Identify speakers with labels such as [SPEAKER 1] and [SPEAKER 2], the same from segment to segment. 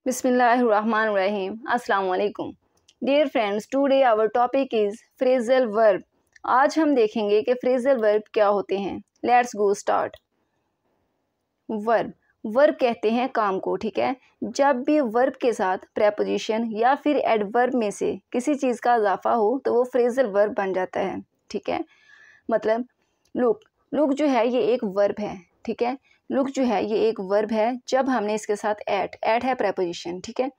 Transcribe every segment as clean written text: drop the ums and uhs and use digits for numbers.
[SPEAKER 1] Bismillahirrahmanirrahim. Assalamu alaikum. Dear friends, today our topic is phrasal verb. आज हम देखेंगे कि phrasal verb क्या होते हैं. Let's go start. वर्ब कहते हैं काम को, ठीक है. जब भी वर्ब के साथ प्रेपोजिशन या फिर एडवर्ब में से किसी चीज़ का इजाफा हो तो वो फ्रेजल वर्ब बन जाता है, ठीक है. मतलब लुक जो है ये एक वर्ब है, ठीक है. लुक जो है ये एक वर्ब है. जब हमने इसके साथ एट है प्रेपोजिशन, ठीक है.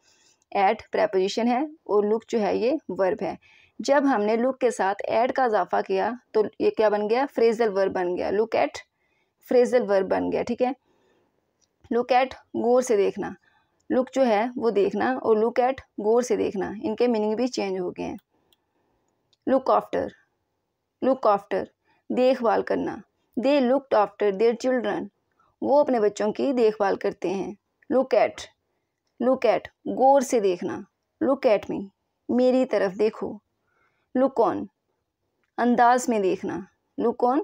[SPEAKER 1] एट प्रेपोजिशन है और लुक जो है ये वर्ब है. जब हमने लुक के साथ एट का इजाफा किया तो ये क्या बन गया, फ्रेजल वर्ब बन गया. लुक एट फ्रेजल वर्ब बन गया, ठीक है. लुक एट गौर से देखना, लुक जो है वो देखना और लुक एट गौर से देखना, इनके मीनिंग भी चेंज हो गए हैं. लुक आफ्टर देखभाल करना. They looked after their children, वो अपने बच्चों की देखभाल करते हैं. लुक एट गौर से देखना. लुक एट मी मेरी तरफ देखो. लुक ऑन अंदाज में देखना. लुक ऑन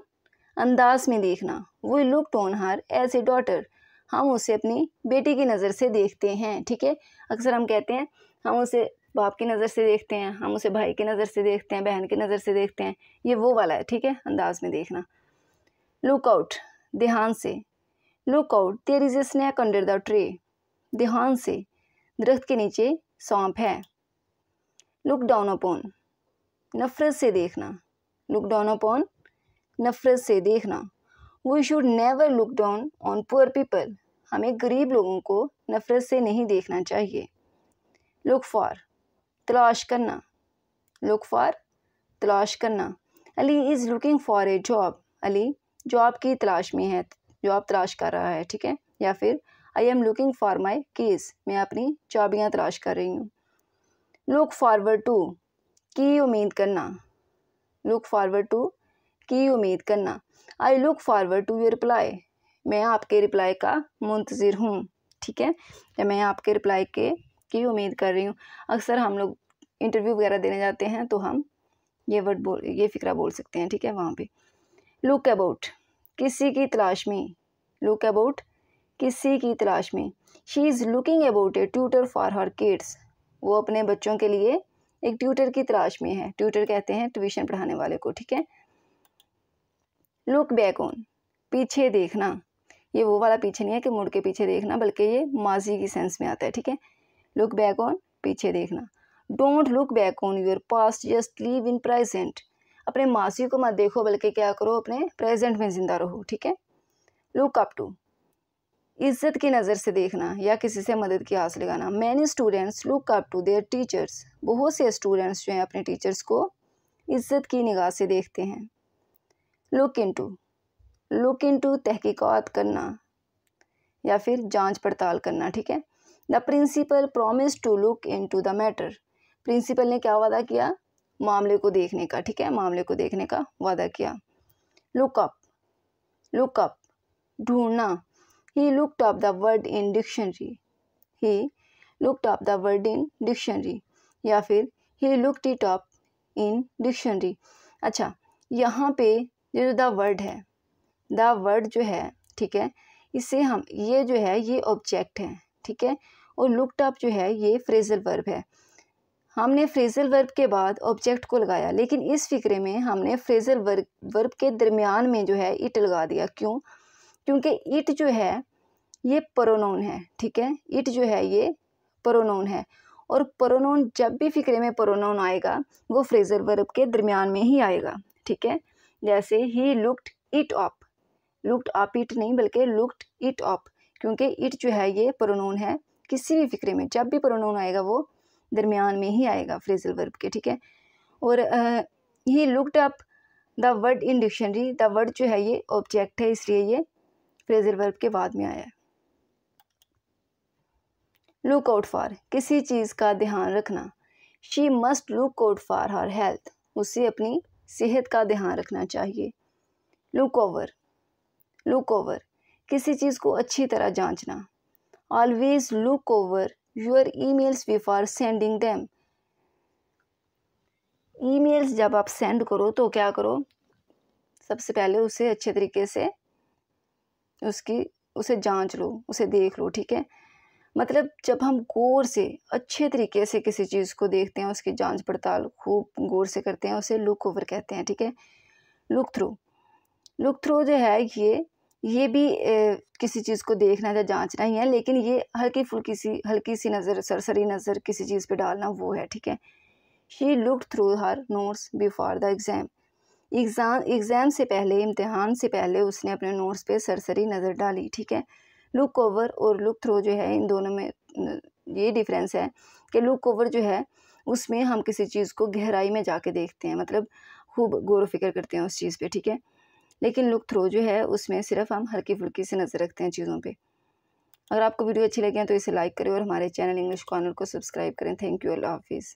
[SPEAKER 1] अंदाज में देखना. We looked on her as a daughter, हम उसे अपनी बेटी की नज़र से देखते हैं, ठीक है. अक्सर हम कहते हैं हम उसे बाप की नज़र से देखते हैं, हम उसे भाई की नज़र से देखते हैं, बहन की नज़र से देखते हैं. ये वो वाला है, ठीक है, अंदाज में देखना. लुक आउट ध्यान से. Look out there is a snake under the tree, ध्यान से दरख्त के नीचे सौंप है. लुक डाउन अपॉन नफरत से देखना. लुक डाउन अपॉन नफरत से देखना. We should never look down on poor people, हमें गरीब लोगों को नफरत से नहीं देखना चाहिए. लुक फॉर तलाश करना. लुक फॉर तलाश करना. Ali is looking for a job, Ali job की तलाश में है, जॉब तलाश कर रहा है, ठीक है. या फिर I am looking for my keys, मैं अपनी चाबियाँ तलाश कर रही हूँ. लुक फॉरवर्ड टू की उम्मीद करना. लुक फॉरवर्ड टू की उम्मीद करना. I look forward to your reply, मैं आपके रिप्लाई का मुंतज़िर हूँ, ठीक है. या मैं आपके रिप्लाई की उम्मीद कर रही हूँ. अक्सर हम लोग इंटरव्यू वगैरह देने जाते हैं तो हम ये फ़िक्रा बोल सकते हैं, ठीक है, वहाँ पे. लुक अबाउट किसी की तलाश में. लुक अबाउट किसी की तलाश में. She is looking about A tutor for her kids, वो अपने बच्चों के लिए एक ट्यूटर की तलाश में है. ट्यूटर कहते हैं ट्यूशन पढ़ाने वाले को, ठीक है. लुक बैक ऑन पीछे देखना. ये वो वाला पीछे नहीं है कि मुड़ के पीछे देखना, बल्कि ये माजी की सेंस में आता है, ठीक है. लुक बैक ऑन पीछे देखना. Don't look back on your past just live in present, अपने माजी को मत देखो बल्कि क्या करो, अपने प्रेजेंट में ज़िंदा रहो, ठीक है. लुक अप टू इज़्ज़त की नज़र से देखना या किसी से मदद की आस लगाना. Many students look up to their teachers, बहुत से स्टूडेंट्स जो हैं अपने टीचर्स को इज़्ज़त की निगाह से देखते हैं. लुक इनटू तहकीकात करना या फिर जांच पड़ताल करना, ठीक है. The principal promise to look into the matter, principal ने क्या वादा किया, मामले को देखने का, ठीक है, मामले को देखने का वादा किया. लुक अप ढूंढना. He looked up the word in dictionary, he looked up the word in dictionary या फिर he looked it up in dictionary. अच्छा, यहाँ पे जो द वर्ड है, द वर्ड जो है, ठीक है, इसे हम ये जो है ये ऑब्जेक्ट है, ठीक है, और लुक्ड अप जो है ये फ्रेजल वर्ब है. हमने फ्रेजल वर्ब के बाद ऑब्जेक्ट को लगाया, लेकिन इस फिक्रे में हमने फ्रेजल वर्ब के दरमियान में जो है इट लगा दिया. क्यों? क्योंकि इट जो है ये प्रोनाउन है, ठीक है. इट जो है ये प्रोनाउन है और प्रोनाउन जब भी फिक्रे में प्रोनाउन आएगा वो फ्रेजल वर्ब के दरमियान में ही आएगा, ठीक है. जैसे he looked it up, looked up it नहीं बल्कि लुक्ड इट अप, क्योंकि इट जो है ये प्रोनाउन है. किसी भी फिक्रे में जब भी प्रोनाउन आएगा वो दरमियान में ही आएगा फ्रेजल वर्ब के, ठीक है. और he looked up the word in dictionary, the word जो है ये ऑब्जेक्ट है इसलिए ये फ्रेजल वर्ब के बाद में आया है. लुक आउट फॉर किसी चीज़ का ध्यान रखना. She must look out for her health, उसे अपनी सेहत का ध्यान रखना चाहिए. लुक ओवर किसी चीज़ को अच्छी तरह जांचना. Always look over your emails before sending them, emails जब आप सेंड करो तो क्या करो, सबसे पहले उसे अच्छे तरीके से उसे जांच लो, उसे देख लो, ठीक है. मतलब जब हम गौर से अच्छे तरीके से किसी चीज़ को देखते हैं, उसकी जांच पड़ताल खूब गौर से करते हैं, उसे लुक ओवर कहते हैं, ठीक है। लुक थ्रू जो है ये भी किसी चीज़ को देखना या जांचना ही है, लेकिन ये हल्की सी नज़र, सरसरी नज़र किसी चीज़ पे डालना, वो है, ठीक है। She looked through her notes before the exam से पहले, इम्तिहान से पहले उसने अपने नोट्स पे सरसरी नज़र डाली, ठीक है। लुक ओवर और लुक थ्रू जो है, इन दोनों में ये डिफरेंस है कि लुक ओवर जो है उसमें हम किसी चीज़ को गहराई में जाके देखते हैं, मतलब खूब गौर फिक्र करते हैं उस चीज़ पे, ठीक है। लेकिन लुक थ्रू जो है उसमें सिर्फ हम हल्की फुल्की सी नज़र रखते हैं चीज़ों पे। अगर आपको वीडियो अच्छी लगे तो इसे लाइक करें और हमारे चैनल इंग्लिश कॉर्नर को सब्सक्राइब करें। थैंक यू, अल्लाह हाफिज़।